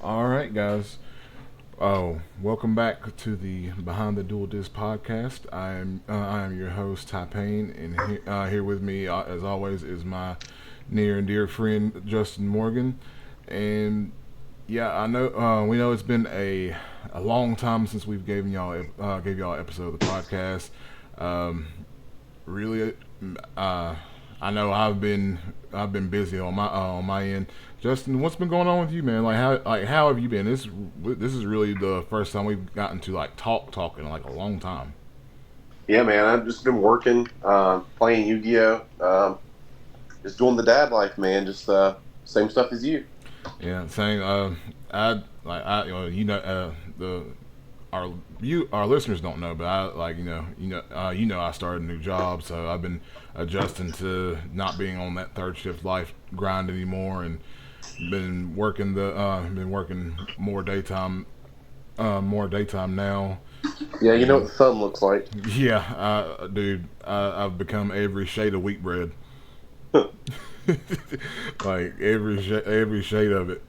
All right, guys. Welcome back to the Behind the Dual Disc podcast. I am your host Ty Payne, and here with me, as always, is my near and dear friend Justin Morgan. And yeah, I know we know it's been a long time since we've gave y'all an episode of the podcast. Um, really, uh, I know I've been busy on my end. Justin, what's been going on with you, man? How have you been? This is really the first time we've gotten to like talking in like a long time. Yeah, man, I've just been working, playing Yu-Gi-Oh, just doing the dad life, man. Just same stuff as you. Yeah, saying I like I the our listeners don't know, but I like I started a new job, so I've been adjusting to not being on that third shift life grind anymore, and been working more daytime now, Yeah, you know what and the sun looks like. yeah, dude, I've become every shade of wheat bread. Like every shade of it.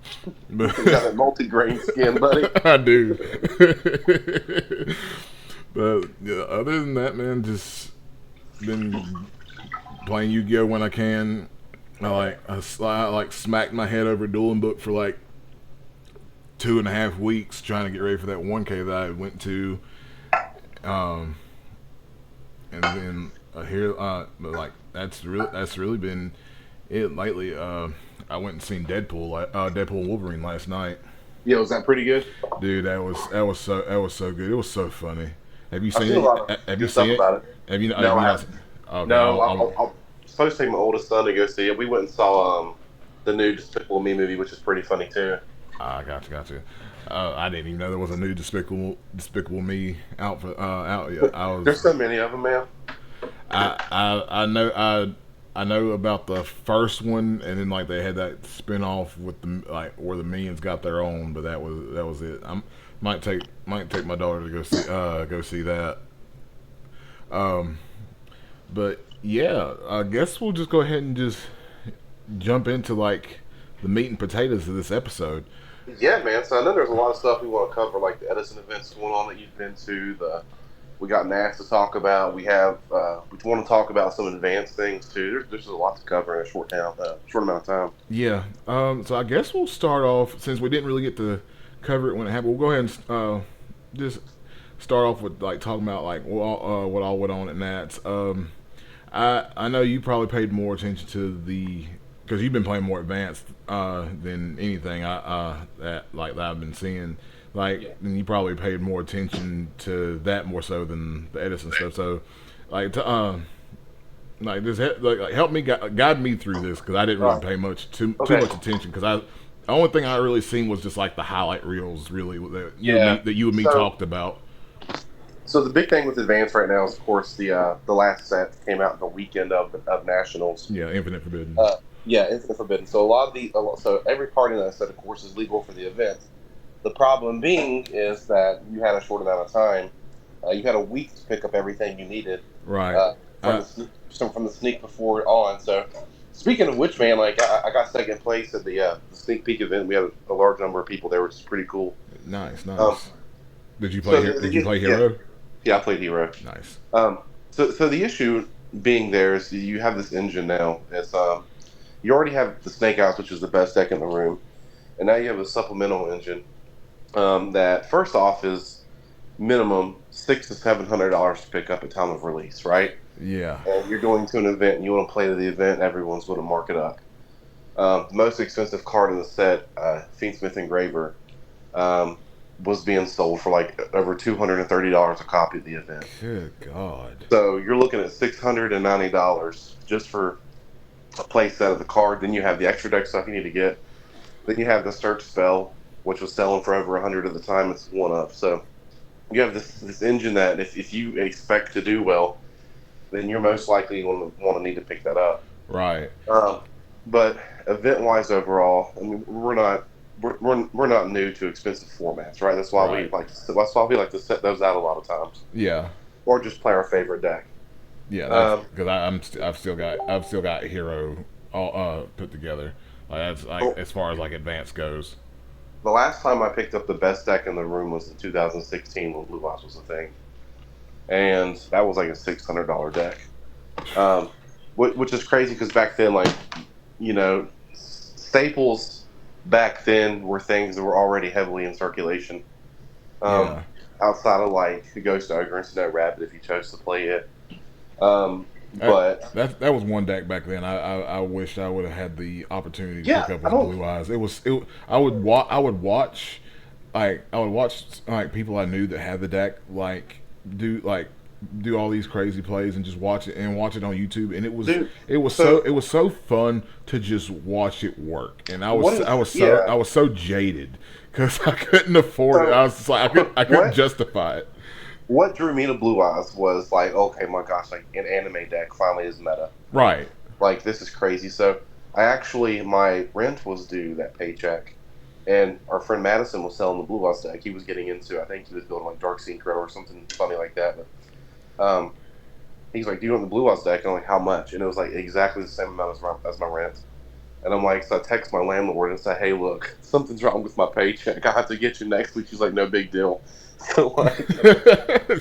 But You got that multi-grain skin, buddy. I do. But yeah, other than that, man, just been playing Yu-Gi-Oh when I can. I like smacked my head over a dueling book for like 2.5 weeks trying to get ready for that 1K that I went to, um, and then here, but like that's really been it lately. I went and seen Deadpool and Wolverine last night. Yo, is that pretty good? Dude, that was so good. It was so funny. Have you I've seen seen a lot of it? Have you good seen stuff it? about it. Have No, you I not? haven't. Okay, No, I'm supposed to take my oldest son to go see it. We went and saw the new Despicable Me movie, which is pretty funny too. got you. I didn't even know there was a new Despicable Me out yet. There's so many of them, man. I know about the first one, and then like they had that spin off with the like where the Minions got their own, but that was it. I might take my daughter to go see that. Um, but yeah, I guess we'll just go ahead and just jump into like the meat and potatoes of this episode. Yeah, man. So I know there's a lot of stuff we want to cover, like the Edison events going on that you've been to. We got NAS to talk about. We want to talk about some advanced things too. There's a lot to cover in a short amount of time. Yeah. So I guess we'll start off since we didn't really get to cover it when it happened. We'll go ahead and just start off with like talking about like what all went on at Nats. I know you probably paid more attention to the because you've been playing more advanced than anything that I've been seeing. Like, and you probably paid more attention to that more so than the Edison stuff. So, like, like this, like help me guide me through this because I didn't really Right. pay too Okay. much attention because the only thing I really seen was just like the highlight reels really Yeah. that you and me So talked about. so the big thing with advanced right now is, of course, the last set that came out the weekend of nationals. Yeah, Infinite Forbidden. Uh, yeah, Infinite Forbidden. So so every card in that set, of course, is legal for the event. The problem being is that you had a short amount of time. You had a week to pick up everything you needed Right. uh, Uh, from the sneak before it on. So, speaking of which, man, like I got second place at the sneak peek event. We had a large number of people there, which is pretty cool. nice, Um, nice. Did you play? so Did you play yeah, Hero? yeah, I played Hero. Nice. So the issue being there is you have this engine now. You already have the Snake Eyes, which is the best deck in the room, and now you have a supplemental engine that first off is minimum $600 to $700 to pick up at time of release, right? Yeah. And you're going to an event and you want to play to the event, everyone's going to mark it up. The most expensive card in the set, Fiendsmith Engraver, um, was being sold for like over $230 a copy at the event. Good God. So you're looking at $690 just for a play set of the card. Then you have the extra deck stuff you need to get. Then you have the search spell, which was selling for over 100 at the time. It's one up. So you have this engine that if you expect to do well, then you're most likely going to want to need to pick that up. Right. Um, but event wise overall, I mean, we're not new to expensive formats, right? Right. That's why we like to set those out a lot of times, Yeah. or just play our favorite deck. Yeah. That's Um, because I've still got Hero all put together. Like that's like oh, as far as like advance goes. the last time I picked up the best deck in the room was in 2016 when Blue Eyes was a thing, and that was like a $600 deck. Um, which is crazy because back then, like, staples back then were things that were already heavily in circulation. Um, Yeah. outside of like the Ghost Ogre and Snow Rabbit, if you chose to play it. That, But that was one deck back then. I wished I would have had the opportunity to yeah, pick up I was don't. Blue Eyes. I would watch like people I knew that had the deck do like do all these crazy plays and just watch it on YouTube, and Dude, so it was so fun to just watch it work. And what is I yeah? was so jaded because I couldn't afford it. So I was just like I couldn't what justify it. what drew me to Blue Eyes was like, okay, my gosh, like an anime deck finally is meta. Right. Like this is crazy. So I actually my rent was due that paycheck, and our friend Madison was selling the Blue Eyes deck. He was getting into, I think he was building like Dark Synchro or something funny like that. But he's like, "Do you want the Blue Eyes deck?" And I'm like, "How much?" And it was like exactly the same amount as my rent. And I'm like, so I text my landlord and say, "Hey, look, something's wrong with my paycheck. I have to get you next week." She's like, "No big deal." So like,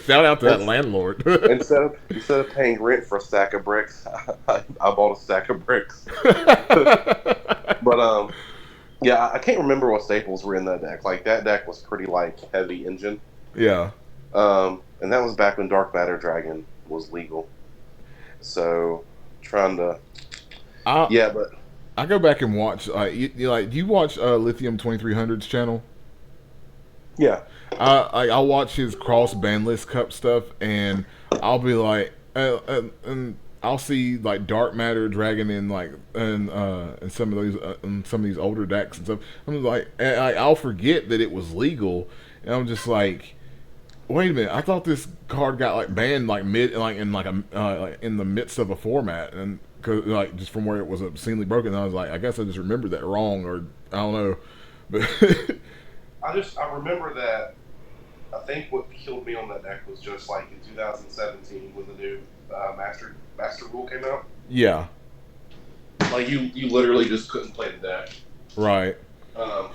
Shout out to that ins- landlord. instead of paying rent for a stack of bricks, I bought a stack of bricks. But yeah, I can't remember what staples were in that deck. Like that deck was pretty like heavy engine. Yeah. And that was back when Dark Matter Dragon was legal. So trying to I yeah, but I go back and watch do you watch Lithium 2300's channel? yeah, I'll watch his cross bandless cup stuff, and I'll be like, and I'll see like Dark Matter Dragon in like and some of these older decks and stuff. I'm like, I'll forget that it was legal, and I'm just like, wait a minute, I thought this card got like banned like mid like in like a like in the midst of a format, and cause like just from where it was obscenely broken. And I was like, I guess I just remembered that wrong, or I don't know, but I remember that. I think what killed me on that deck was just like in 2017 when the new Master Rule came out. yeah, Like you literally just couldn't play the deck. right. Um,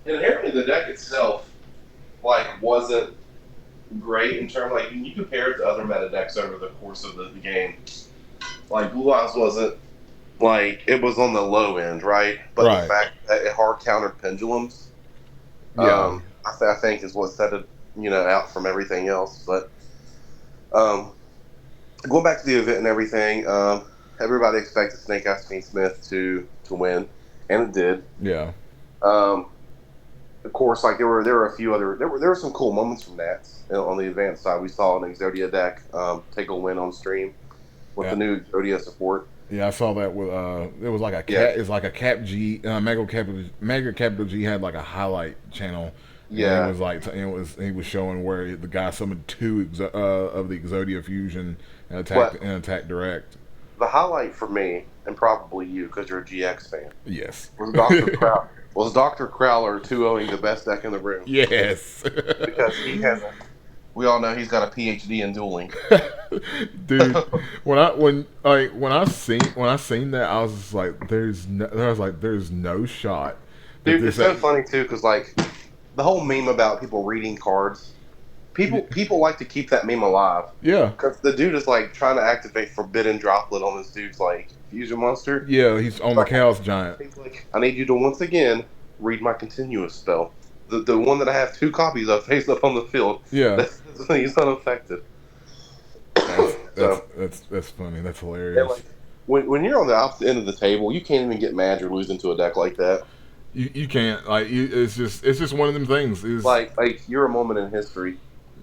inherently, the deck itself like wasn't great in terms like when you compare it to other meta decks over the course of the game. Like Blue Eyes wasn't like it was on the low end, right? But the Right. fact that it hard countered pendulums, Yeah. I think is what set it out from everything else. But um, going back to the event and everything, everybody expected Snake Eyes Fiend Smith to win, and it did. Yeah. Um, of course, like there were a few other there were some cool moments from Nats on the advanced side. We saw an Exodia deck take a win on stream with Yeah. the new Exodia support. Yeah, I saw that with it was like a Yeah, cat. It's like a Cap G. Mega Capital G had like a highlight channel, and he yeah. was like he was showing where the guy summoned of the Exodia fusion But and attacked direct. the highlight for me, and probably you, because you're a GX fan, Yes. was Doctor Crowler 2-0ing the best deck in the room Yes. because we all know he's got a PhD in dueling. Dude, when I seen that, I was just like, there's no shot that Dude, this. it's so funny too because like the whole meme about people reading cards, people like to keep that meme alive Yeah. because the dude is like trying to activate Forbidden Droplet on this dude's like fusion monster. Yeah, he's on the Like, Chaos Giant. he's like, I need you to once again read my continuous spell, the one that I have 2 copies of face up on the field. Yeah, He's unaffected. So that's funny. That's and hilarious. like when you're on the opposite end of the table, you can't even get mad you're losing to a deck like that. You can't it's just one of them things. Is Like you're a moment in history.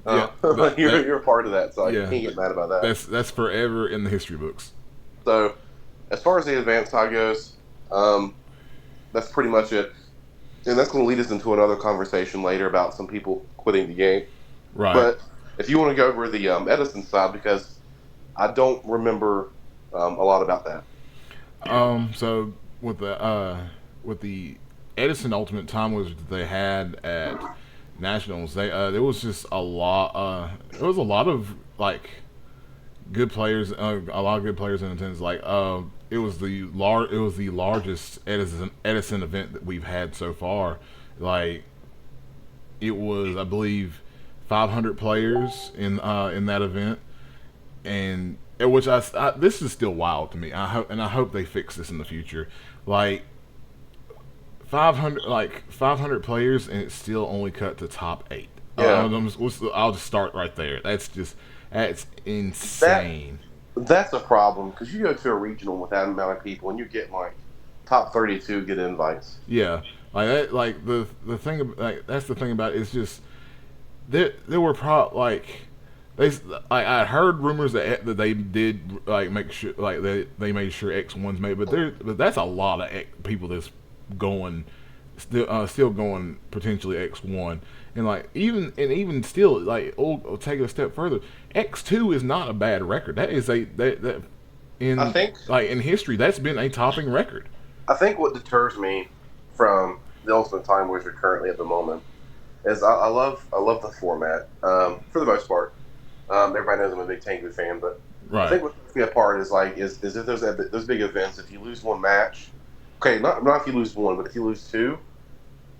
Yeah, that, that You're a part of that, so like, you yeah can't get mad about that. that's forever in the history books. So as far as the advanced side goes, that's pretty much it. And that's going to lead us into another conversation later about some people quitting the game. Right. But if you want to go over the Edison side, because I don't remember a lot about that. So with the Edison Ultimate Time Wizards that they had at Nationals, there was just a lot. There was a lot of like good players, a lot of good players in attendance. Like it was the largest Edison event that we've had so far. Like it was, I believe, 500 players in that event, and which this is still wild to me. I hope they fix this in the future. Like 500 players, and it's still only cut to top eight. Yeah, I'll just start right there. That's that insane. that's a problem because you go to a regional with that amount of people and you get like top 32 get invites. Yeah, like that, like the thing like that's the thing about it, it's just there were they I heard rumors that they did like make sure like they made sure X1's made, but that's a lot of people that's going still going potentially X1, and like even still like I'll take it a step further. X2 is not a bad record. That is that I in think like in history that's been a topping record. I think what deters me from the Ultimate Time Wizard currently at the moment is I love the format for the most part. Everybody knows I'm a big Tengu fan, but I Right. think what sets me apart is is if those big events, if you lose one match, okay, not if you lose one, but if you lose two,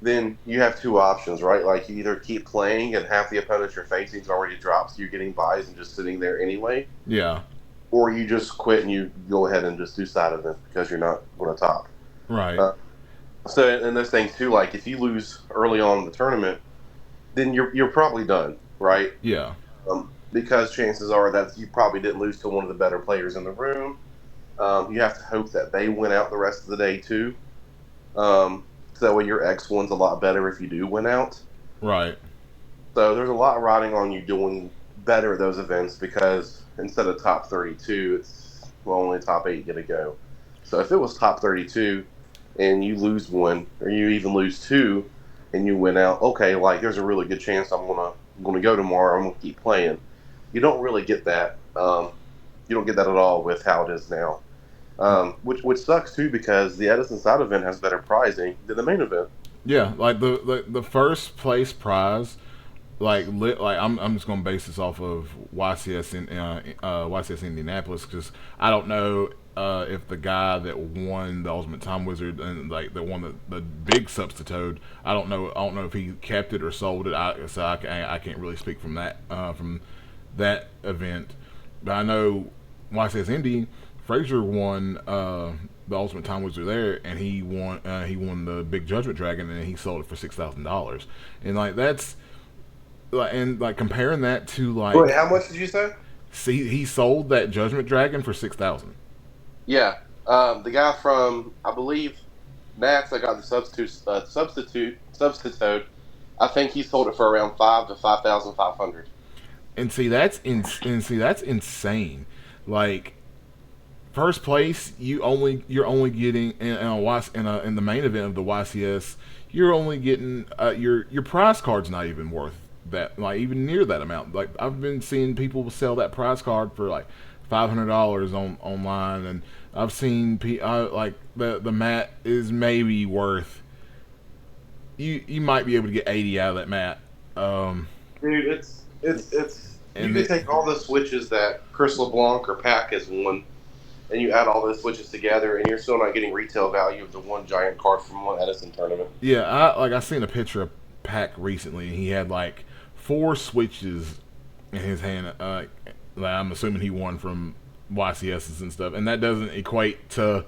then you have two options, right? Like you either keep playing and half the opponents you're facing is already dropped, so you're getting buys and just sitting there anyway, Yeah. or you just quit and you go ahead and just do side events because you're not going to top. Right. Uh, so and those things too, like if you lose early on in the tournament, then you're probably done, right? Yeah. Because chances are that you probably didn't lose to one of the better players in the room. You have to hope that they win out the rest of the day too. So that way your X1's a lot better if you do win out. Right. So there's a lot riding on you doing better at those events because instead of top 32, it's well, only top 8 get to go. So if it was top 32 and you lose one or you even lose two and you win out, okay, like there's a really good chance I'm gonna go tomorrow. I'm gonna keep playing. You don't really get that. You don't get that at all with how it is now. Which sucks too because the Edison side event has better pricing than the main event. Yeah. Like the first place prize, I'm just gonna base this off of YCS Indianapolis because I don't know if the guy that won the Ultimate Time Wizard and like the one that the big substitute, I don't know if he kept it or sold it. I can't really speak from that event, but I know YCS Indy Frazier won the Ultimate Time Wizard there, and he won the Big Judgment Dragon, and he sold it for $6,000, and like that's and like comparing that to Wait, like how much did you say? see he sold that Judgment Dragon for 6,000. Yeah, the guy from I believe Nats that got the substitute. I think he sold it for around 5 to 5,500. And see that's insane. Like first place, you're only getting in the main event of the YCS, you're only getting your prize card's not even worth that like even near that amount. Like I've been seeing people sell that prize card for like $500 online, and I've seen like the mat is maybe worth you might be able to get 80 out of that mat. Dude, it's you And could take all the switches that Chris LeBlanc or Pack has won, and you add all those switches together, and you're still not getting retail value of the one giant card from one Edison tournament. yeah, I seen a picture of Pack recently, and he had like four switches in his hand. Like, I'm assuming he won from YCSs and stuff, and that doesn't equate to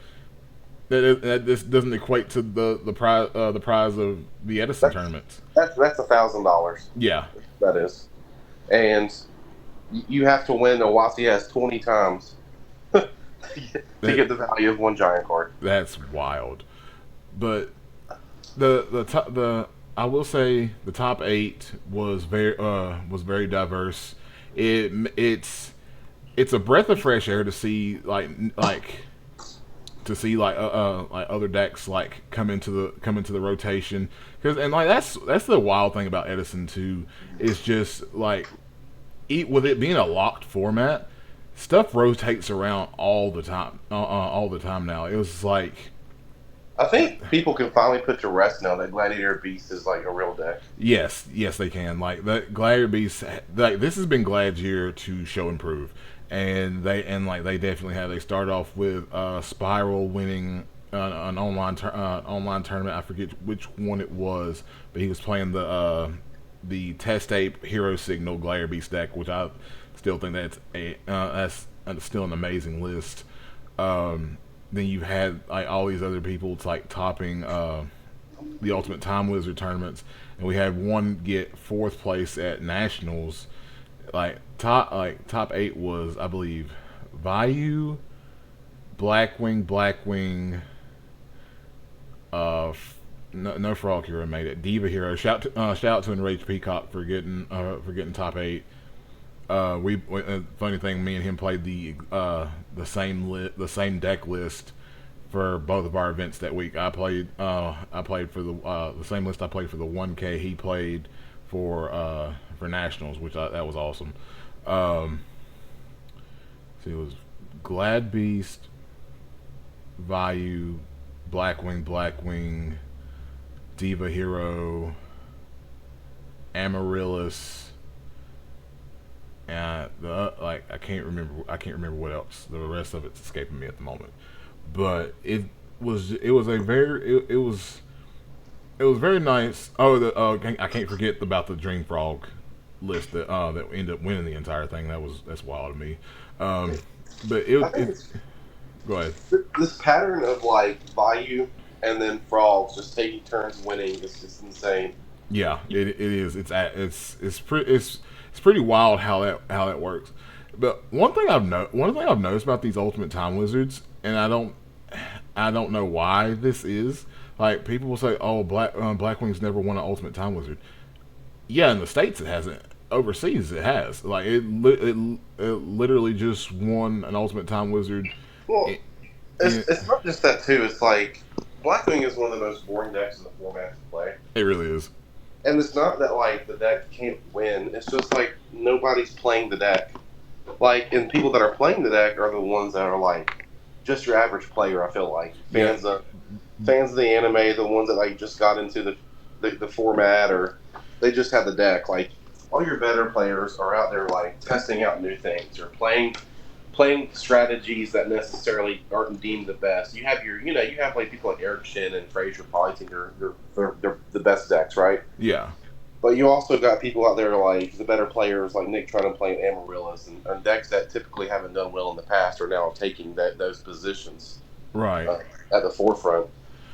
that this doesn't equate to the prize of the Edison That's tournaments. that's $1,000. Yeah, That is, and you have to win a YCS 20 times to that get the value of one giant card. that's wild. But the I will say the top eight was very diverse. It's a breath of fresh air to see like other decks like come into the rotation because and like that's the wild thing about Edison too is just like with it being a locked format, stuff rotates around all the time now. It was like I think people can finally put to rest now that Gladiator Beast is like a real deck. yes, they can. Like the Gladiator Beast, like this has been Glad's year to show and prove, and they definitely had. They started off with Spiral winning an online tournament. I forget which one it was, but he was playing the Test Ape Hero Signal Glare Beast deck, which I still think that's still an amazing list. Then you had like all these other people. It's like topping the Ultimate Time Wizard tournaments, and we had one get fourth place at nationals. Top eight was, I believe, Vayu, Blackwing, no Frog Hero made it. Diva Hero. Shout out to Enraged Peacock for getting top eight. Funny thing, me and him played the same deck list for both of our events that week. I played for the same list I played for the 1K. He played for nationals, that was awesome. So it was Glad Beast, Vayu, Blackwing, Diva Hero, Amaryllis, and I can't remember what else. The rest of it's escaping me at the moment. But it was very nice. Oh, I can't forget about the Dream Frog list that ended up winning the entire thing. That's wild to me. But I think go ahead. this pattern of like Bayou and then frogs just taking turns winning is just insane. Yeah, it is. It's pretty wild how that works. But one thing I've noticed about these Ultimate Time Wizards, and I don't know why this is. Like people will say, "Oh, Blackwing's never won an Ultimate Time Wizard." Yeah, in the States it hasn't. Overseas it has. Like it literally just won an Ultimate Time Wizard. Well, It, it's not just that too. It's like Blackwing is one of the most boring decks in the format to play. it really is. And it's not that like the deck can't win. It's just like nobody's playing the deck. Like, and people that are playing the deck are the ones that are like just your average player. I feel like Yeah. fans of the anime, the ones that like just got into the format, or they just have the deck. Like all your better players are out there like testing out new things or playing strategies that necessarily aren't deemed the best. You have you have like people like Eric Shin and Fraser Polyton, they're the best decks, right? Yeah. But you also got people out there like the better players like Nick trying to play Amaryllis and decks that typically haven't done well in the past are now taking those positions Right. at the forefront.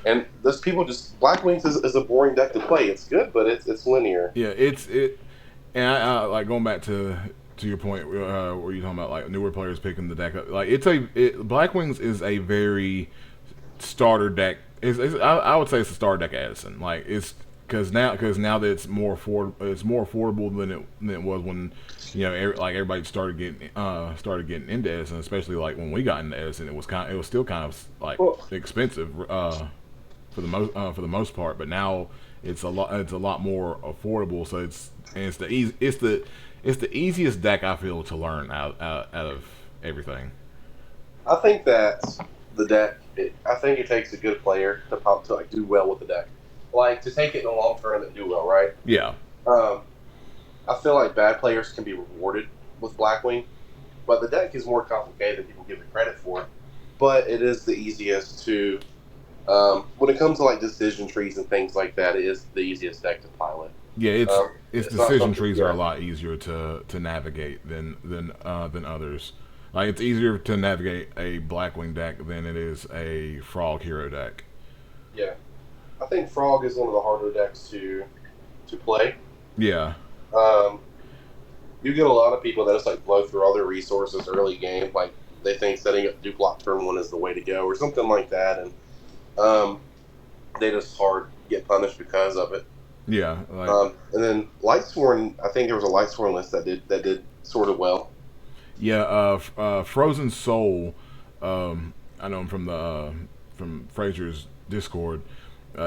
And those people just Black Wings is a boring deck to play. It's good, but it's linear. Yeah. And I like going back to your point where you're talking about like newer players picking the deck up. Like Blackwings is a very starter deck. I would say it's a starter deck Addison. Like it's because now that it's more affordable than it was when like everybody started getting into Edison, especially like when we got into Edison. It was still kind of like Well, expensive for the most part, but now it's a lot more affordable. So it's the easiest deck I feel to learn out of everything. I think that the deck. I think it takes a good player to like do well with the deck, like to take it in a long term and do well, right? Yeah. Um, I feel like bad players can be rewarded with Blackwing, but the deck is more complicated than people give it credit for. But it is the easiest to, when it comes to like decision trees and things like that, it is the easiest deck to pilot. Yeah, its It's not decision something. trees are Yeah, a lot easier to navigate than others. Like it's easier to navigate a Blackwing deck than it is a Frog Hero deck. yeah. I think Frog is one of the harder decks to play. Yeah, Um, you get a lot of people that just like blow through all their resources early game, like they think setting up Duke Block turn one is the way to go, or something like that, and um, they just hard get punished because of it. yeah, like And then Lightsworn, I think there was a Lightsworn list that did sort of well. yeah. Frozen Soul. I know him from Fraser's Discord.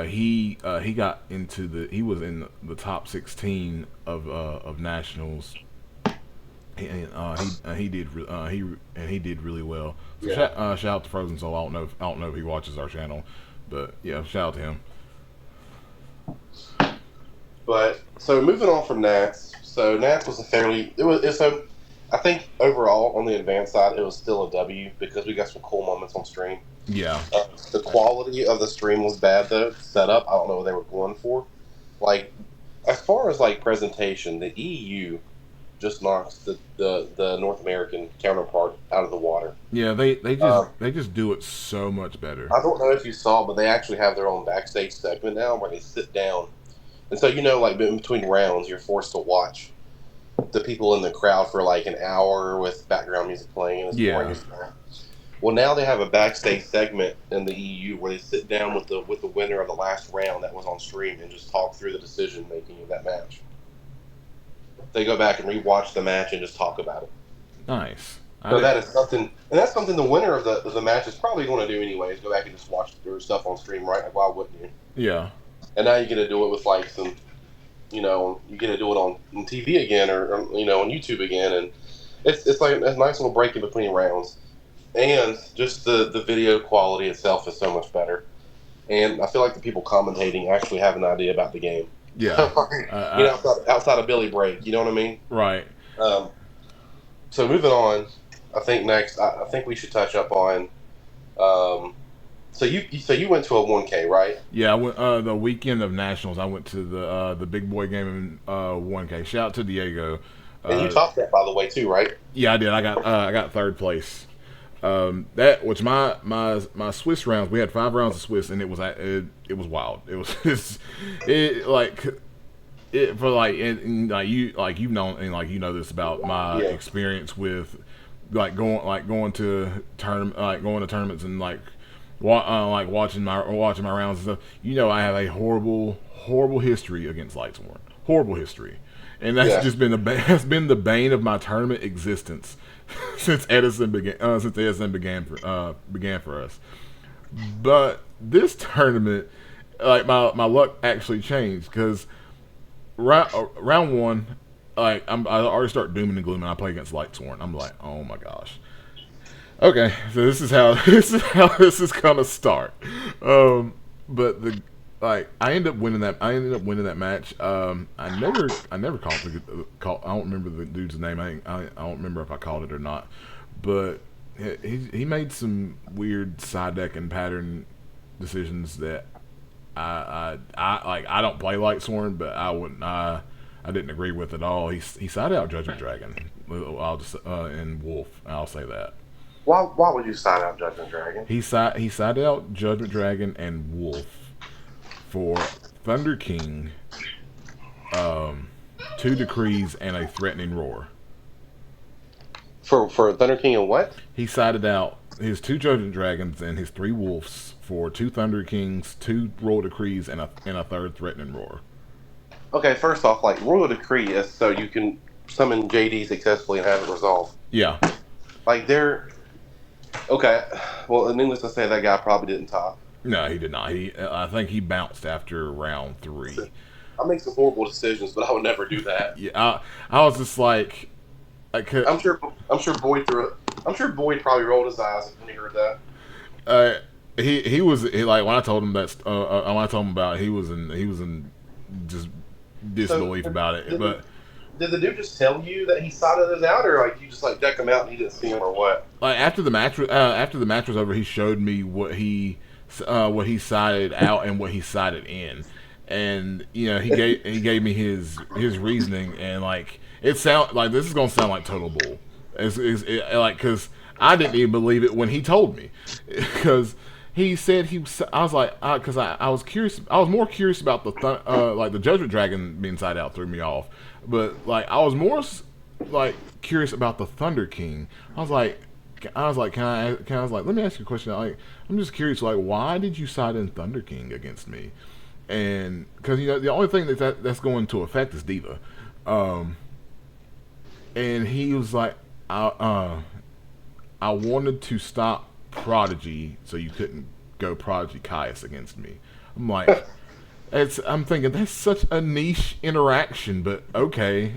He got into he was in the top 16 of nationals. He did really well. So Yeah. shout out to Frozen Soul. I don't know if he watches our channel, but yeah, shout out to him. But so moving on from Nats, so Nats was a fairly it was so I think overall on the advanced side, it was still a W because we got some cool moments on stream. Yeah. The quality of the stream was bad though. Setup, I don't know what they were going for. Like as far as like presentation, the EU just knocks the North American counterpart out of the water. Yeah, Um, they just do it so much better. I don't know if you saw, but they actually have their own backstage segment now where they sit down, and so like in between rounds, you're forced to watch the people in the crowd for like an hour with background music playing, and it's boring Yeah. as hell. Well, now they have a backstage segment in the EU where they sit down with the winner of the last round that was on stream and just talk through the decision making of that match. They go back and rewatch the match and just talk about it. Nice. I So did. that is something, and that's something the winner of the match is probably going to do anyways. Go back and just watch their stuff on stream, right? Like, why wouldn't you? Yeah. And now you get to do it with like some, you get to do it on TV again or on YouTube again, and it's like a nice little break in between rounds. And just the video quality itself is so much better. And I feel like the people commentating actually have an idea about the game. Yeah. Outside of Billy Bragg, you know what I mean? Right. Um, so moving on, I think next, I think we should touch up on. Um, so you went to a 1K, right? Yeah, I went the weekend of nationals. I went to the big boy game in 1K. Shout out to Diego. And you topped that, by the way, too, right? Yeah, I did. I got third place. That which my Swiss rounds. We had 5 rounds of Swiss, and it was wild. It was it like it for like like you've known and like you know this about my Yeah. experience with going to tournaments and like watching my rounds and stuff. You know, I have a horrible history against Lightsworn. Horrible history, and that's Yeah. just been has been the bane of my tournament existence since Edison began for us. But this tournament, like my luck actually changed because round one, I already start dooming and glooming. I play against Lightsworn. I'm like, oh my gosh. Okay, so this is how this is gonna start. But the like I ended up winning that. I ended up winning that match. I never called. I don't remember the dude's name. I don't remember if I called it or not. But he made some weird side deck and pattern decisions that I like. I don't play Lightsworn, but I didn't agree with at all. He sided out Judgment Dragon. I'll just and Wolf. I'll say that. Why would you sign out Judgment Dragon? He sided out Judgment Dragon and Wolf for Thunder King, 2 decrees and a threatening roar. For Thunder King and what? He sided out his 2 Judgment Dragons and his 3 Wolves for 2 Thunder Kings, 2 Royal Decrees, and a third threatening roar. Okay, first off, like Royal Decree is so you can summon JD successfully and have it resolved. Yeah. Like they're okay. Well, needless to say, that guy probably didn't top. No, he did not. I think he bounced after round 3. I make some horrible decisions, but I would never do that. Yeah, I was just like, I'm sure Boyd threw it. I'm sure Boyd probably rolled his eyes when he heard that. he was like when I told him when I told him about it, he was in just disbelief about it. But Did the dude just tell you that he sided us out, or like you just like deck him out and he didn't see him, or what? like after the match was over, he showed me what he sided out and what he sided in, and you know he gave me his reasoning, and like it sound like this is gonna sound like total bull. Like because I didn't even believe it when he told me because he said I was like because I was curious. I was more curious about like the Judgment Dragon being side out threw me off, but like I was more like curious about the Thunder King. I was like, let me ask you a question. Like, I'm just curious, like, why did you side in Thunder King against me? And because you know the only thing that's going to affect is Diva. And he was like, I wanted to stop Prodigy so you couldn't go Prodigy Caius against me. I'm like, I'm thinking that's such a niche interaction, but okay.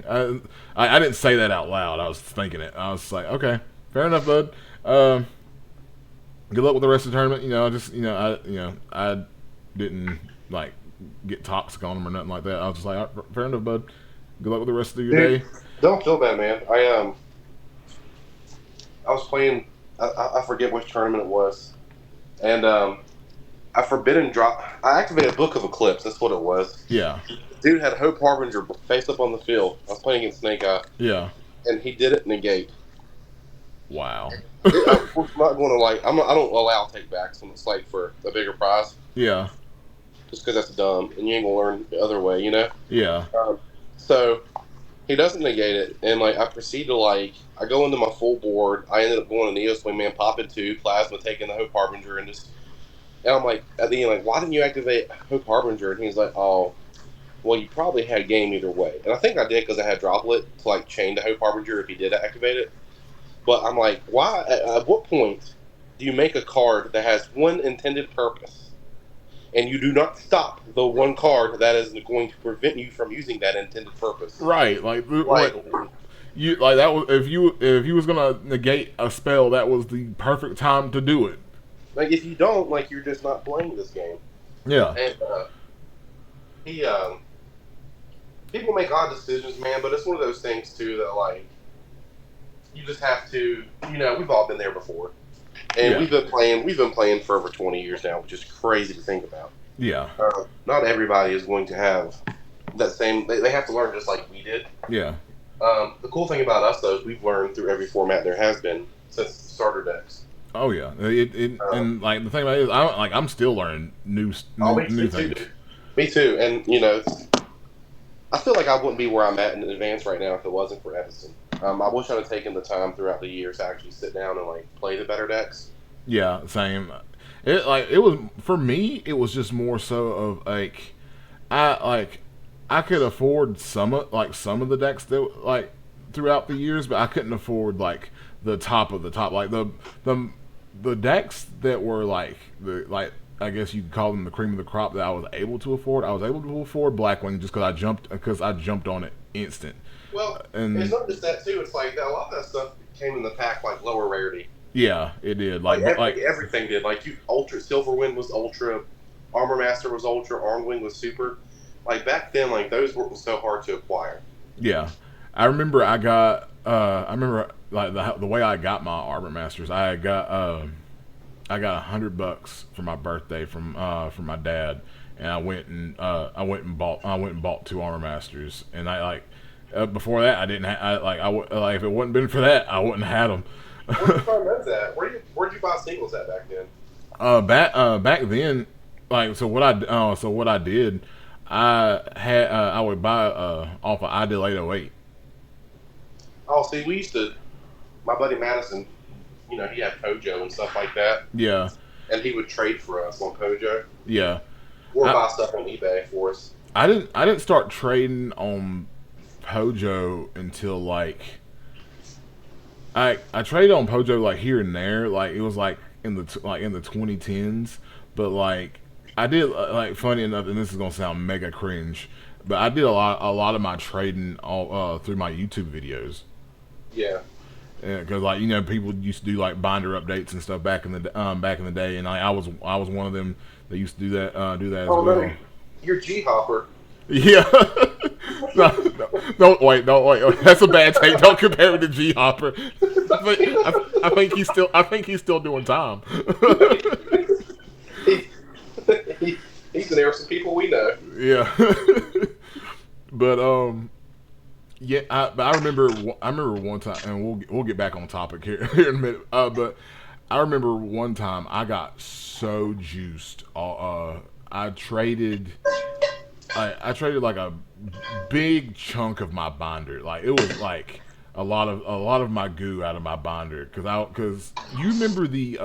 I didn't say that out loud. I was thinking it. I was like, okay, fair enough, bud. Good luck with the rest of the tournament. You know, I didn't like get toxic on him or nothing like that. I was just like, fair enough, bud. Good luck with the rest of your day. Don't feel bad, man. was playing. I forget which tournament it was, and I forbidden drop. I activated Book of Eclipse. That's what it was. Yeah. Dude had Hope Harbinger face up on the field. I was playing against Snake Eye, Yeah. and he did it negate. Wow. I'm not going to like. I don't allow takebacks when it's like for a bigger prize, Yeah. just because that's dumb, and you ain't gonna learn the other way, you know. Yeah. So he doesn't negate it, and like I proceed to like I go into my full board. I ended up going to Neo Swingman, popping two plasma, taking the Hope Harbinger, and just and I'm like at the end like, why didn't you activate Hope Harbinger? And he's like, oh, well, you probably had game either way, and I think I did because I had Droplet to like chain the Hope Harbinger if he did activate it. But I'm like, why? At what point do you make a card that has one intended purpose, and you do not stop the one card that is going to prevent you from using that intended purpose? Right. Like Like, you like that was if you was gonna negate a spell, that was the perfect time to do it. like if you don't, like you're just not playing this game. Yeah. And he, people make odd decisions, man. But it's one of those things too that like you just have to, we've all been there before, and Yeah. we've been playing for over 20 years now, which is crazy to think about. Yeah. Not everybody is going to have that same. They have to learn just like we did. Yeah. The cool thing about us, though, is we've learned through every format there has been since the starter decks. Oh yeah. And like the thing about it is, I'm still learning new Too. things. Me too. And I feel like I wouldn't be where I'm at in advance right now if it wasn't for Edison. I wish I'd have taken the time throughout the years to actually sit down and like play the better decks. Yeah. Same. It was for me. It was just more so of I could afford some of the decks that throughout the years, but I couldn't afford like the top of the top, like the decks that were like I guess you could call them the cream of the crop that I was able to afford. I was able to afford Blackwing just because I jumped on it instant. Well, And it's not just that too. It's like a lot of that stuff came in the pack like lower rarity. yeah, it did. Everything did. Like Ultra Silverwind was Ultra, Armor Master was Ultra, Armwing was Super. Like back then, like those weren't so hard to acquire. Yeah, I remember like the way I got my Arbor Masters. I got $100 for my birthday from my dad, and I went and bought two Armor Masters, and before that I didn't if it wouldn't been for that I wouldn't have had them. Where did you find those at? Where'd you buy singles at back then? Back then, what I did, I would buy off of Ideal 808. Oh, see, we used to. My buddy Madison, he had Pojo and stuff like that, Yeah, and he would trade for us on Pojo yeah. or buy stuff on eBay for us. I didn't start trading on Pojo until I traded on Pojo like here and there, like it was like in the 2010s, but like I did funny enough, and this is gonna sound mega cringe, but I did a lot of my trading all through my YouTube videos. Yeah. Because people used to do like binder updates and stuff back in the day, and I was one of them that used to do that as Oh well. no, you're G Hopper. Yeah. No, don't wait. That's a bad take. Don't compare me to G Hopper. I think he's still doing time. He's an some people we know. Yeah. But yeah, but I remember one time, and we'll get back on topic here in a minute. But I remember one time I got so juiced. I traded like a big chunk of my binder. Like it was like a lot of my goo out of my binder because you remember the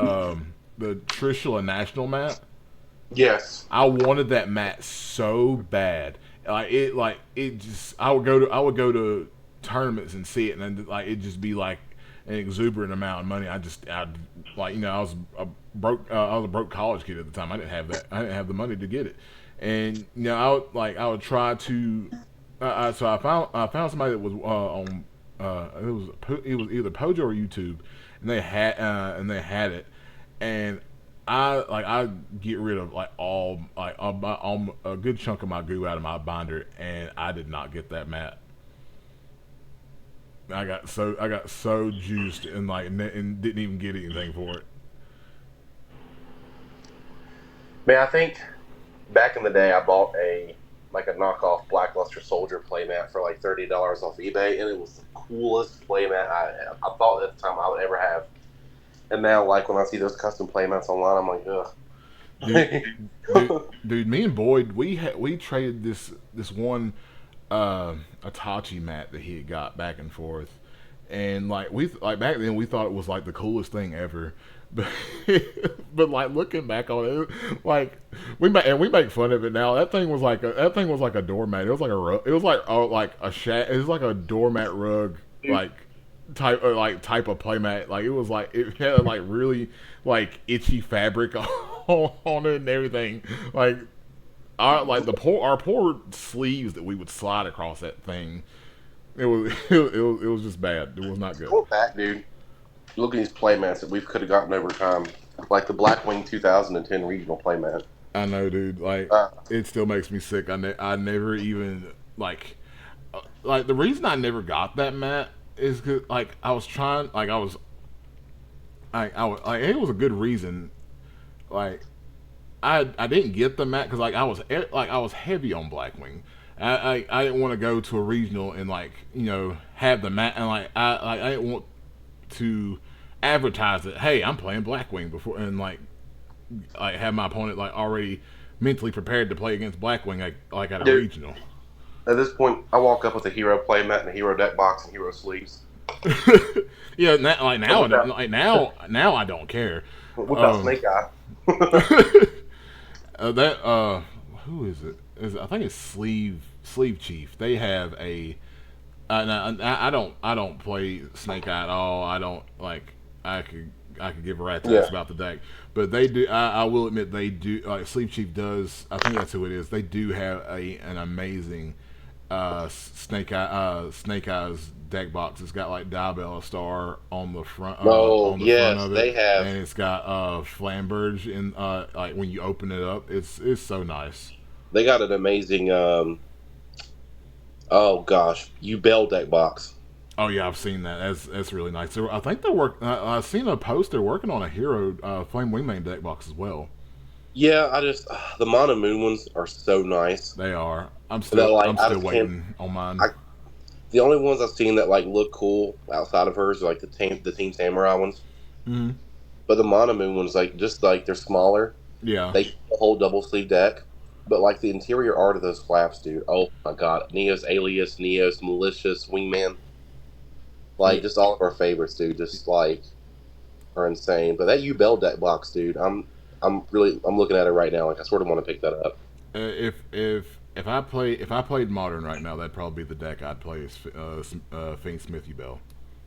Trishula National mat. Yes. I wanted that mat so bad. I would go to tournaments and see it, and then it'd just be like an exuberant amount of money. I was a broke college kid at the time. I didn't have the money to get it, and I would try to. So I found somebody that was on it was either Pojo or YouTube, and they had it, and I get rid of all a good chunk of my goo out of my binder, and I did not get that mat. I got so juiced and and didn't even get anything for it. Man, I think back in the day, I bought a knockoff Blackluster Soldier playmat for like $30 off eBay, and it was the coolest playmat I thought at the time I would ever have. And now, like when I see those custom playmats online, I'm Dude, like, dude, ugh. dude, me and Boyd, we traded this one Atachi mat that he had got back and forth, and like back then we thought it was like the coolest thing ever, but but like looking back on it, like we make fun of it now. That thing was like a doormat. It was like a rug. It was like it was like a doormat rug Dude, like type of playmat. Like it was like it had like really like itchy fabric on it and everything. Like our poor sleeves that we would slide across that thing. It was just bad. It was not good. going back, dude, look at these playmats that we could have gotten over time, like the Blackwing 2010 regional playmat. I know, dude. Like Uh, it still makes me sick. I never even like the reason I never got that mat is cause like I was trying like I was like it was a good reason. Like I didn't get the mat because like I was heavy on Blackwing. I didn't want to go to a regional and have the mat and I didn't want to advertise that hey I'm playing Blackwing before and like have my opponent like already mentally prepared to play against Blackwing like at a dude, regional. at this point, I walk up with a hero playmat and a hero deck box and hero sleeves. Yeah, like But now, now I don't care. whip out Um, Snake Eye. that who is it? I think it's Sleeve Chief. They have a. I don't play Snake Eye at all. I don't like. I could give a rat's ass Yeah, about the deck, but they do. I will admit they do. Like Sleeve Chief does. I think that's who it is. They do have an amazing Snake Eyes deck box. It's got like Diabella Star no, on the front yes, of it, they have. and it's got Flamberge in like when you open it up. It's so nice. They got an amazing. Oh gosh, you Bell deck box. Oh yeah, I've seen that. That's really nice. I think they're work. I've seen a post. They're working on a hero Flame Wingman deck box as well. Yeah, I just the Mono Moon ones are so nice. They are. That like I'm I still just can't. waiting on mine. I the only ones I've seen that like look cool outside of hers are like the Team Samurai ones. Hmm. But the Mono Moon ones like just like they're smaller. Yeah. They a whole double sleeve deck. But like the interior art of those flaps, dude. Oh my god, Neos Alias, Neos Malicious, Wingman, like It, just all of our favorites, dude. Just like are insane. But that U Bell deck box, dude. I'm looking at it right now. Like I sort of want to pick that up. if I played modern right now, that'd probably be the deck I'd play is Fiend Smithy Bell.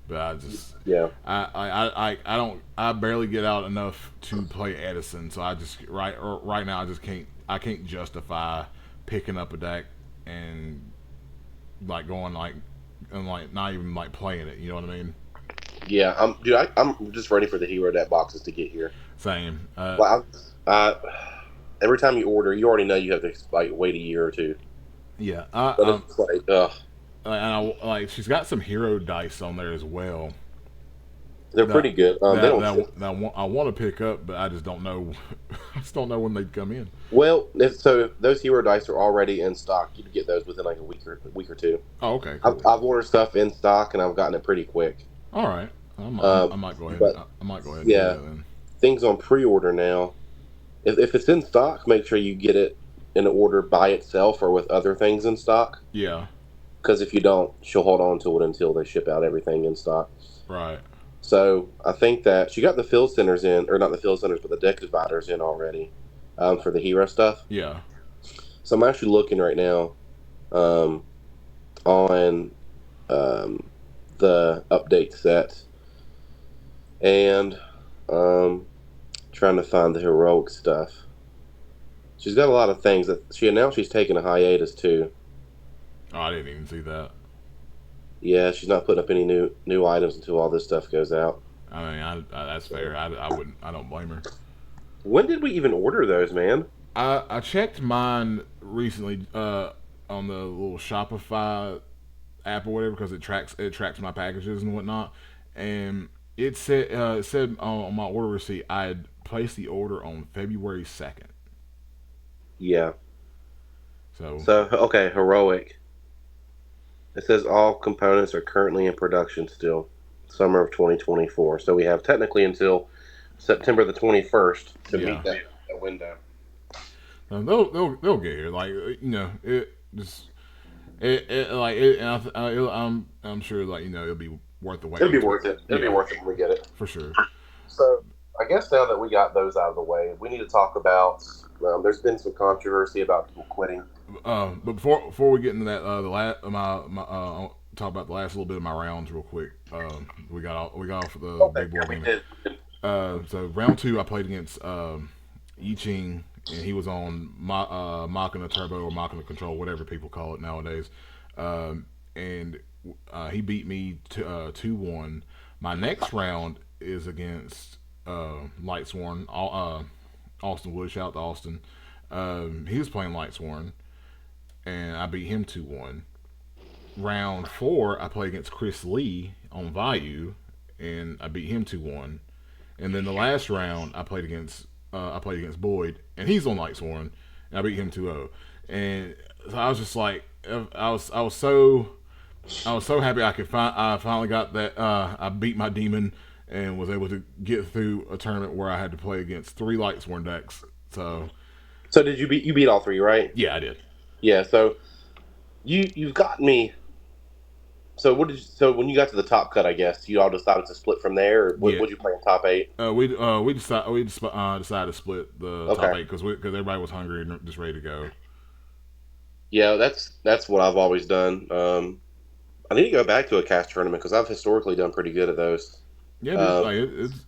But Yeah. I don't I barely get out enough to play Edison, so I just right now I can't justify picking up a deck and like going and like not even like playing it. You know what I mean? Yeah, I'm just ready for the hero deck boxes to get here. Same. Like, every time you order, you already know you have to like wait a year or two. Yeah. But it's like, And like she's got some hero dice on there as well. they're That pretty good. They don't ship. I want to pick up, but I just don't know. I just don't know when they come in. Well, if those hero dice are already in stock, you can get those within like a week or two. Oh, okay, I've, cool. I've ordered stuff in stock and I've gotten it pretty quick. All right. Um, I might go ahead. but I might go ahead and do yeah, that then. things on pre-order now. If it's in stock, make sure you get it in order by itself or with other things in stock. Yeah. Because if you don't, she'll hold on to it until they ship out everything in stock. Right. So I think that she got the field centers in, or not the field centers, but the deck dividers in already for the hero stuff. Yeah. So I'm actually looking right now um, on um, the update set and trying to find the heroic stuff. She's got a lot of things that she announced she's taking a hiatus too. Oh, I didn't even see that. Yeah, she's not putting up any new items until all this stuff goes out. I mean, that's fair. I wouldn't. I don't blame her. When did we even order those, man? I checked mine recently on the little Shopify app or whatever because it tracks my packages and whatnot, and it said on my order receipt I had placed the order on February 2nd. Yeah. So So okay, heroic. It says all components are currently in production still, summer of 2024. So we have technically until September the 21st to yeah, meet that window. they'll get here. Like it just it like it, and I'm sure like it'll be worth the wait It'll be until worth it. It'll be yeah, worth it when we get it. for sure. So I guess now that we got those out of the way, we need to talk about. There's been some controversy about people quitting. But before we get into that, the last I'll talk about the last little bit of my rounds real quick. We got off the Okay, big yeah, board we game. did. So round two, I played against Yi Ching, and he was on Machina Turbo or Machina Control, whatever people call it nowadays. And he beat me to 2-1. My next round is against Lightsworn, Austin Wood. Shout out to Austin. He was playing Lightsworn, and I beat him 2-1. Round four, I played against Chris Lee on Vayu, and I beat him 2-1. And then the last round, I played against Boyd, and he's on Lightsworn, and I beat him 2-0. And so I was just like, I was so happy I finally got that. I beat my demon and was able to get through a tournament where I had to play against three Lightsworn decks. So So did you beat all three, right? yeah, I did. Yeah. So you've got me. So so when you got to the top cut, I guess you all decided to split from there, or Yeah, would you play in top eight? we decided to split the top Okay. eight because everybody was hungry and just ready to go. Yeah, that's what I've always done. I need to go back to a cast tournament because I've historically done pretty good at those. Yeah, dude. Um, Like it's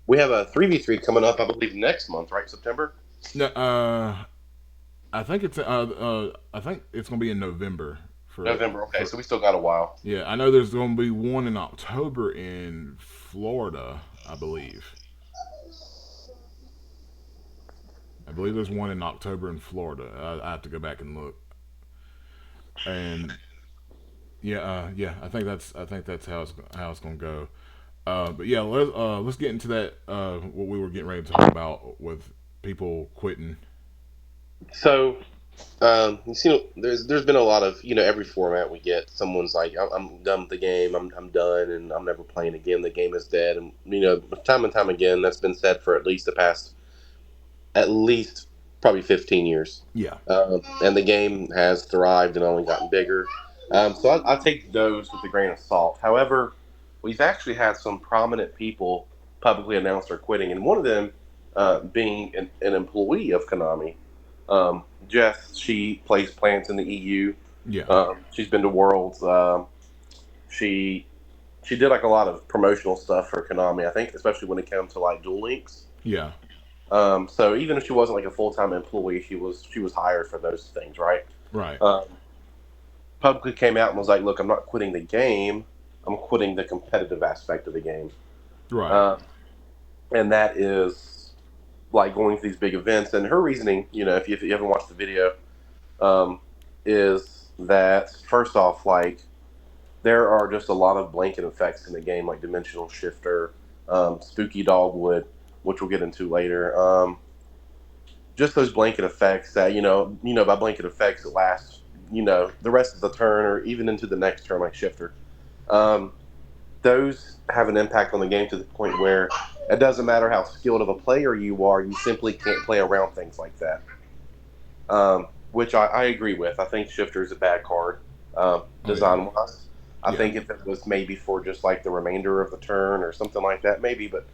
we have a 3v3 coming up, I believe, next month, right? September. no, I think it's gonna be in November November. Okay, for so we still got a while. yeah. I know there's gonna be one in October in Florida. I believe. I believe there's one in October in Florida. I have to go back and look. And yeah, yeah. I think that's how it's gonna go. But yeah, let's get into that. What we were getting ready to talk about with people quitting. So you see, there's been a lot of every format we get. Someone's like, I'm done with the game. I'm done, and I'm never playing again. The game is dead, and time and time again, that's been said for at least probably 15 years. Yeah, And the game has thrived and only gotten bigger. So I take those with a grain of salt. However, we've actually had some prominent people publicly announce they're quitting, and one of them being an employee of Konami. Jess, she plays plants in the EU. yeah, She's been to Worlds. She she did like a lot of promotional stuff for Konami. I think, especially when it came to like Duel Links. yeah. So even if she wasn't like a full time employee, she was hired for those things, right? Right, Um, Publicly came out and was like, "Look, I'm not quitting the game. I'm quitting the competitive aspect of the game." right. Um, and that is like going to these big events. And her reasoning, if you haven't watched the video, um, is that first off, like there are just a lot of blanket effects in the game, like Dimensional Shifter, Spooky Dogwood, which we'll get into later. Just those blanket effects that by blanket effects it lasts the rest of the turn or even into the next turn, like Shifter. Um, those have an impact on the game to the point where it doesn't matter how skilled of a player you are, you simply can't play around things like that. Which I agree with. I think Shifter is a bad card, Oh yeah, design wise. I yeah, think if it was maybe for just like the remainder of the turn or something like that, maybe. But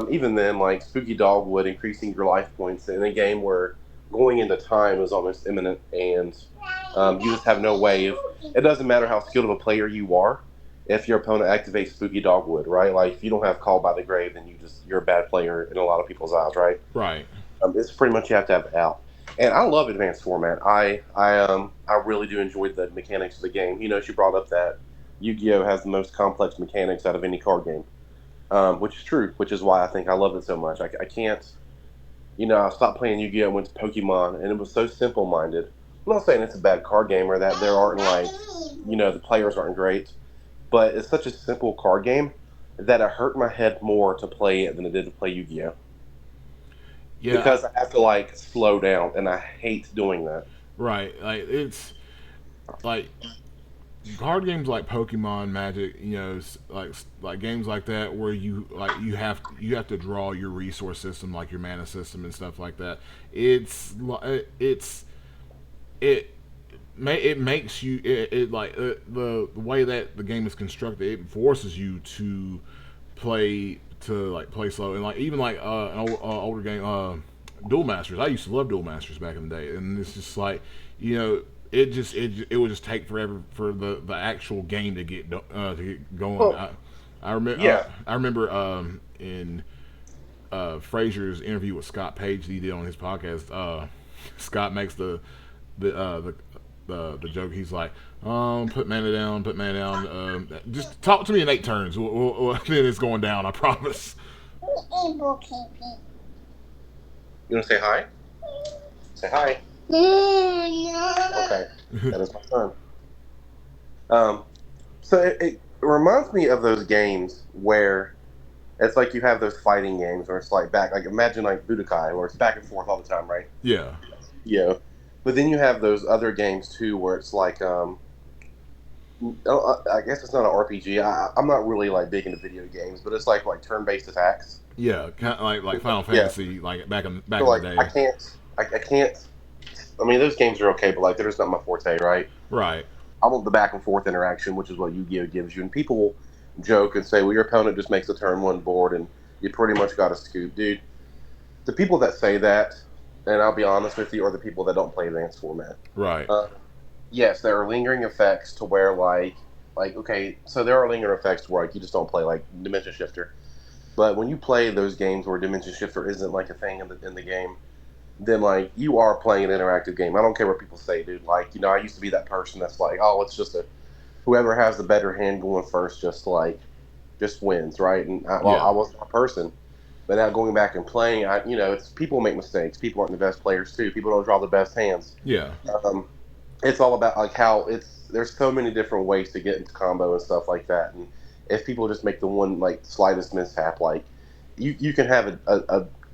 even then, like Spooky Dogwood, increasing your life points in a game where going into time is almost imminent, and you just have no way of. It doesn't matter how skilled of a player you are. If your opponent activates Spooky Dogwood, right? Like if you don't have Call by the Grave, then you're a bad player in a lot of people's eyes, right? right. It's pretty much you have to have it out. And I love advanced format. I really do enjoy the mechanics of the game. She brought up that Yu-Gi-Oh has the most complex mechanics out of any card game, which is true. Which is why I think I love it so much. I can't. I stopped playing Yu-Gi-Oh, went to Pokemon, and it was so simple-minded. I'm not saying it's a bad card game or that there aren't like, the players aren't great, but it's such a simple card game that it hurt my head more to play it than it did to play Yu-Gi-Oh, Yeah, because I have to like slow down, and I hate doing that. right. Like it's like card games like Pokemon, Magic, like games like that where you have to draw your resource system, like your mana system and stuff like that. It's it it makes you like the way that the game is constructed, it forces you to play slow, and like even like an older game, Duel Masters. I used to love Duel Masters back in the day, and it's just like, you know it would just take forever for the actual game to get going. Well, I yeah, I remember in Frazier's interview with Scott Page that he did on his podcast. Scott makes the uh, the the joke. He's like, put mana down, put mana down. Just talk to me in 8 turns. Then it's going down. I promise. you want to say hi? Say hi. Okay, that is my son. Um, so it reminds me of those games where it's like you have those fighting games where it's like imagine like Budokai where it's back and forth all the time, right? Yeah, Yeah. But then you have those other games too where it's like I guess it's not an RPG. I'm not really like big into video games, but it's like turn-based attacks. yeah, kind of like Final Yeah. Fantasy, like So back in the like day. I can't. I mean, those games are okay, but like they're just not my forte, right? Right. I want the back and forth interaction, which is what Yu-Gi-Oh gives you. And people joke and say, "Well, your opponent just makes a turn one board, and you pretty much got a scoop, dude." The people that say that, and I'll be honest with you, are the people that don't play advanced format. Right. Uh, yes, there are lingering effects to where like okay, so there are lingering effects where like you just don't play like Dimension Shifter. But when you play those games where Dimension Shifter isn't like a thing in the game, then like you are playing an interactive game. I don't care what people say, dude. Like I used to be that person that's like, oh, it's just a whoever has the better hand going first, just wins, right? And Yeah. I was that person, but now going back and playing, it's people make mistakes. People aren't the best players too. People don't draw the best hands. Yeah. Um, it's all about like how it's there's so many different ways to get into combo and stuff like that. And if people just make the one like slightest mishap, like you can have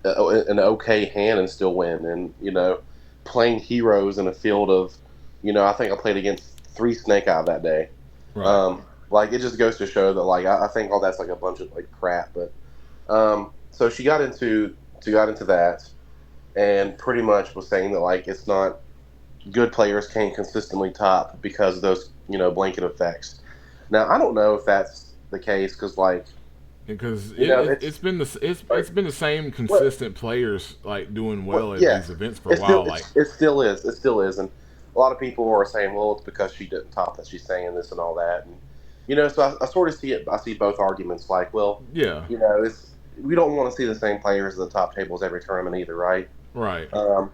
an okay hand and still win. And playing heroes in a field of, I think I played against three snake out that day. Right. Like it just goes to show that like I think all that's like a bunch of like crap. But so she got into that and pretty much was saying that like it's not good players can't consistently top because of those blanket effects. Now I don't know if that's the case because like Because it's it's like been the same what consistent players like doing what well at yeah these events for a while. Like, it still is, and a lot of people are saying, well, it's because she didn't top that she's saying this and all that, and so I sort of see it. I see both arguments. Like, well, yeah, it's we don't want to see the same players at the top tables every tournament either, right? right. Um,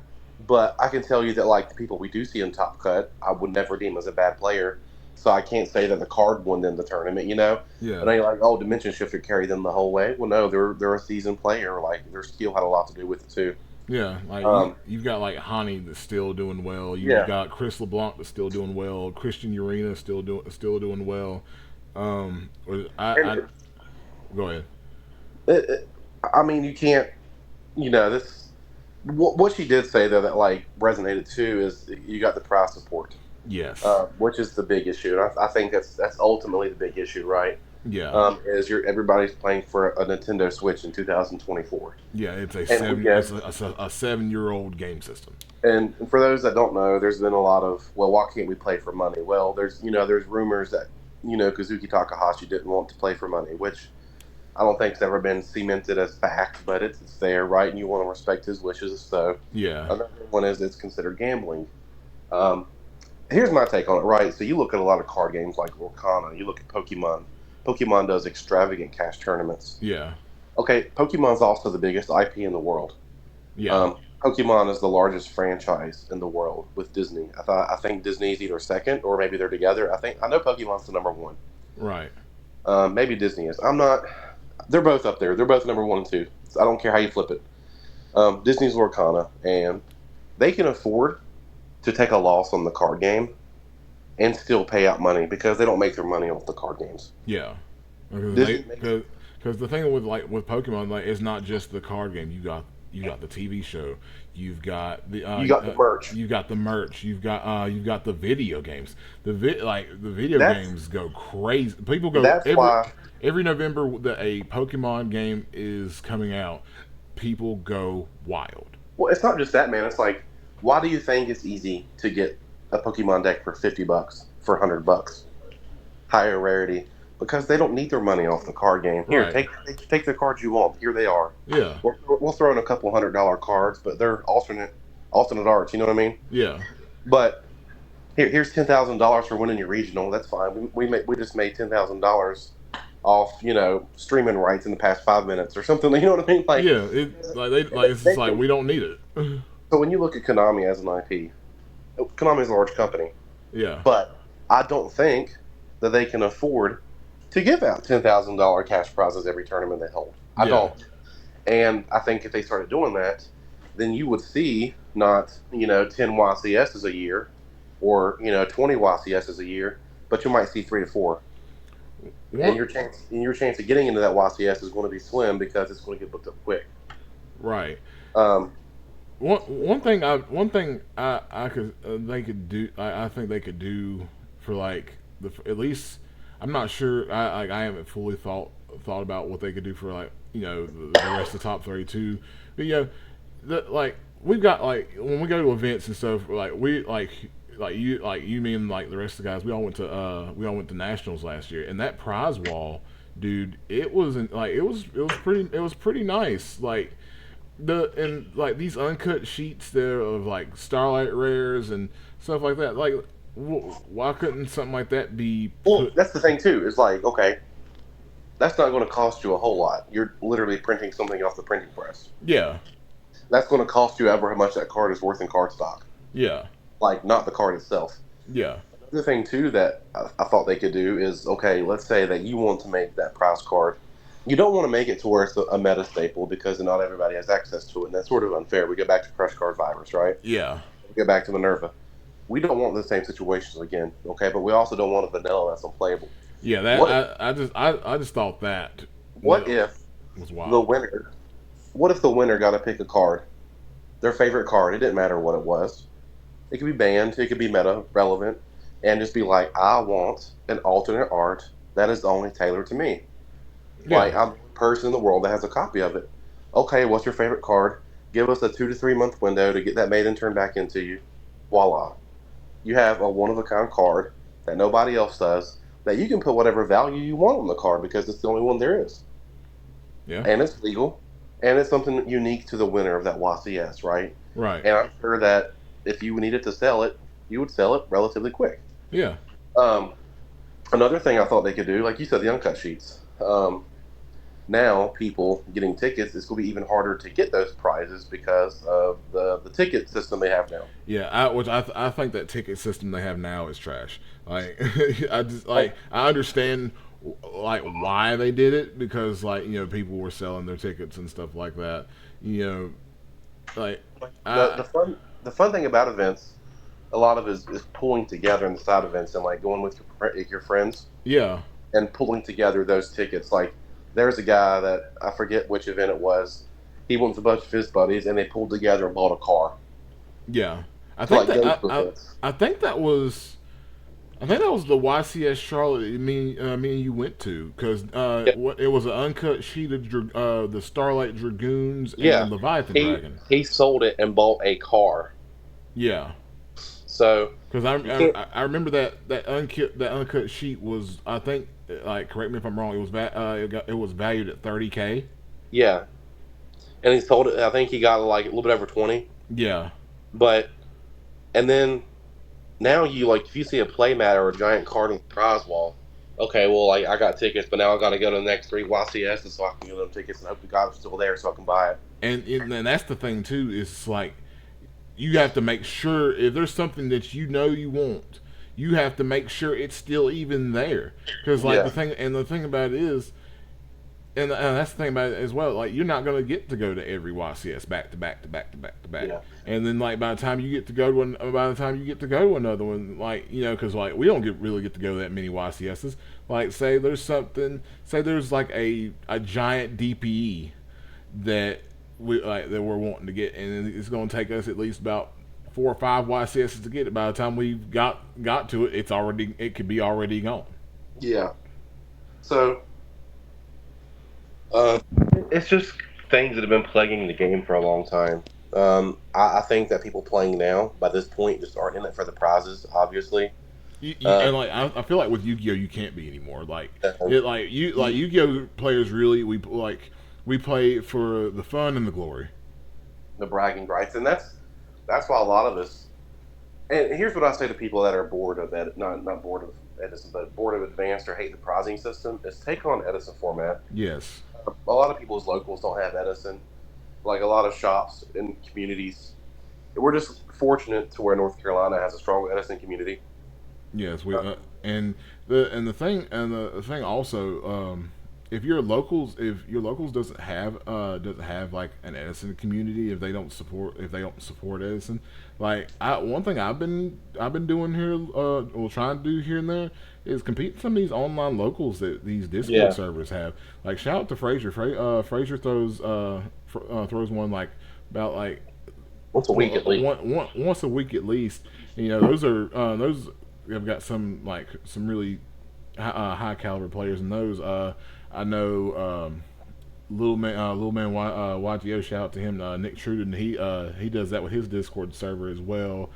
but I can tell you that like the people we do see in top cut, I would never deem as a bad player. So I can't say that the card won them the tournament, Yeah. And I like, oh, Dimension Shifter carried them the whole way. Well, no, they're a seasoned player. Like their skill had a lot to do with it too. Yeah, like Um, you've got like Hani that's still doing well. You've yeah, got Chris LeBlanc that's still doing well. Christian Urena still doing well. I and go ahead. I mean, you can't, this. What she did say though that like resonated too is you got the prize support, Yes. which is the big issue, and I think that's ultimately the big issue, right? Yeah. Is everybody's playing for a Nintendo Switch in 2024, Yeah. It's a and we seven. get It's a 7 year old game system. and for those that don't know, there's been a lot of well, why can't we play for money? Well, there's rumors that Kazuki Takahashi didn't want to play for money, which I don't think it's ever been cemented as fact, but it's there, right? And you want to respect his wishes. So Yeah. another one is it's considered gambling. Um, Here's my take on it, right? So you look at a lot of card games like Lorcana, you look at Pokemon. Pokemon does extravagant cash tournaments. Yeah. Okay, Pokemon's also the biggest IP in the world. Yeah. Pokemon is the largest franchise in the world with Disney. I think Disney's either second or maybe they're together. I know Pokemon's the number one. Right. Maybe Disney is. I'm not. They're both up there. They're both number one and two. So I don't care how you flip it. Disney's Lorcana, and they can afford to take a loss on the card game and still pay out money because they don't make their money off the card games. Yeah, because they Disney makes because the thing with with Pokemon, like, it's not just the card game. You got the TV show. You've got you got the merch. you got the merch. You've got the video games. The video That's games go crazy. People go that's why. every November that a Pokemon game is coming out. People go wild. Well, it's not just that, man. It's like, why do you think it's easy to get a Pokemon deck for $50, for $100, higher rarity? Because they don't need their money off the card game. Here, Right. take the cards you want. Here they are. Yeah. We'll throw in a couple $100 cards, but they're alternate arts. You know what I mean? Yeah. But here's $10,000 for winning your regional. That's fine. We just made $10,000 off, streaming rights in the past 5 minutes or something. You know what I mean? Like, Yeah. It's they just like can, we don't need it. so when you look at Konami as an IP, Konami is a large company, Yeah. but I don't think that they can afford to give out $10,000 cash prizes every tournament they hold. I Yeah. don't. And I think if they started doing that, then you would see not 10 YCSs a year or 20 YCSs a year, but you might see 3 to 4. And your chance of getting into that YCS is going to be slim because it's going to get booked up quick. Right. Um, One thing I could they could do I think they could do for like at least I'm not sure I haven't fully thought about what they could do for, like, the rest of the top 32, but like we've got, like, when we go to events and stuff, like we like you me and like the rest of the guys, we all went to nationals last year, and that prize wall, dude, it wasn't like it was pretty nice, like like these uncut sheets there of like Starlight rares and stuff like that. Like, why couldn't something like that be well, put? that's the thing too. Is like, okay, that's not going to cost you a whole lot. You're literally printing something off the printing press. Yeah, That's going to cost you ever how much that card is worth in card stock. yeah, Like, not the card itself. yeah, Another thing too that I thought they could do is, okay, let's say that you want to make that prize card. You don't want to make it to where it's a meta staple because not everybody has access to it, and that's sort of unfair. We go back to Crush Card Virus, right? yeah, We go back to Minerva. We don't want the same situations again, okay? But we also don't want a vanilla that's unplayable. yeah. That What I just thought that what if was the wild. winner? What if the winner got to pick a card, their favorite card? It didn't matter what it was. It could be banned, it could be meta relevant, and just be like, I want an alternate art that is only tailored to me. Like, Yeah, I'm the person in the world that has a copy of it. Okay, what's your favorite card? Give us a 2 to 3 month window to get that made and turned back into you. Voila. You have a one of a kind card that nobody else does, that you can put whatever value you want on the card because it's the only one there is. yeah, And it's legal. And it's something unique to the winner of that YCS, right? right, And I'm sure that if you needed to sell it, you would sell it relatively quick. yeah, Um, Another thing I thought they could do, like you said, the uncut sheets. Now people getting tickets, it's going to be even harder to get those prizes because of the ticket system they have now. yeah. I think that ticket system they have now is trash. Like, Like, I understand, like, why they did it, because, like, people were selling their tickets and stuff like that. You know, like, the I the fun the fun thing about events, a lot of it is pulling together in the side events and like going with your friends yeah, and pulling together those tickets. Like, there's a guy that I forget which event it was. He went with a bunch of his buddies and they pulled together and bought a car yeah. I to think like that go to events. I think that was the YCS Charlotte me and you went to, because Yeah, it was an uncut sheet of the Starlight Dragoons yeah. and Leviathan He Dragon. he sold it and bought a car. Yeah, So because you can't. I remember that uncut sheet was, I think, like, correct me if I'm wrong, it was valued at 30K. Yeah, and he sold it. I think he got like a little bit over 20. Yeah, But and then now you like if you see a playmat or a giant card on the prize wall. Okay, well, like I got tickets, but now I got to go to the next 3 YCSs so I can get them tickets and hope the guy's still there so I can buy it. and that's the thing too. Is like, you have to make sure, if there's something that you want, you have to make sure it's still even there. Because, like, Yeah, the thing about it is, and that's the thing about it as well. Like you're not gonna get to go to every YCS back to back to back to back to back, Yeah. and then like by the time you get to go to by the time you get to go to another one, like because like we don't really get to go to that many YCSs. Like say there's like a giant DPE that that we're wanting to get, and it's gonna take us at least about 4 or 5 YCSs to get it. By the time we've got to it, it could be already gone. Yeah. So uh, it's just things that have been plaguing the game for a long time. I think that people playing now by this point just aren't in it for the prizes, obviously. Uh, And like I feel like with Yu-Gi-Oh you can't be anymore. um, Like Yu-Gi-Oh players really we play for the fun and the glory. the bragging rights, and that's why a lot of us. And here's what I say to people that are bored of not bored of Edison, but bored of advanced or hate the prizing system: is take on Edison format. Yes. A lot of people's locals don't have Edison. Like a lot of shops and communities, we're just fortunate to where North Carolina has a strong Edison community. Yes, we Uh, and the thing also, if your locals doesn't have like an Edison community, if they don't support Edison, like one thing I've been doing here, or trying to do here and there, is compete with some of these online locals that these Discord yeah, servers have. Like shout out to Frazier. Frazier throws one like about like once a week at least. once a week at least. Those have got some really high caliber players, and those I know little man YGO, shout out to him, Nick Truden. He does that with his Discord server as well.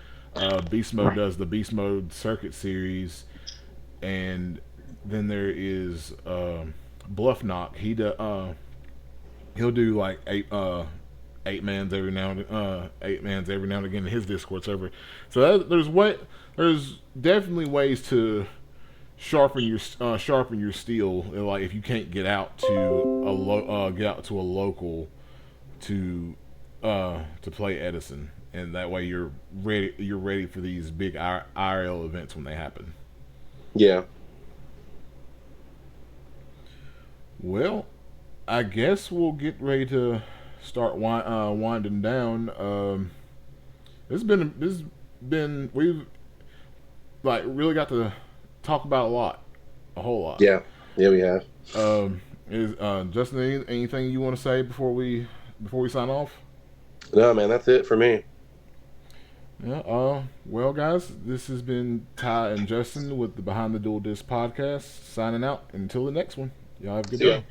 Beast Mode does the Beast Mode Circuit series, and then there is Bluff Knock. He'll do like 8 mans every now and again in his Discord server. So there's definitely ways to sharpen your steel. Like if you can't get out to a local to play Edison, and that way you're ready for these big IRL events when they happen. Yeah, Well, I guess we'll get ready to start winding down. This has been we've like really got to talk about a whole lot. yeah, yeah. We have. Is Justin, anything you want to say before we sign off? No, man, that's it for me. Yeah. Well, guys, this has been Ty and Justin with the Behind the Dual Disc podcast. Signing out until the next one. Y'all have a good See ya. day.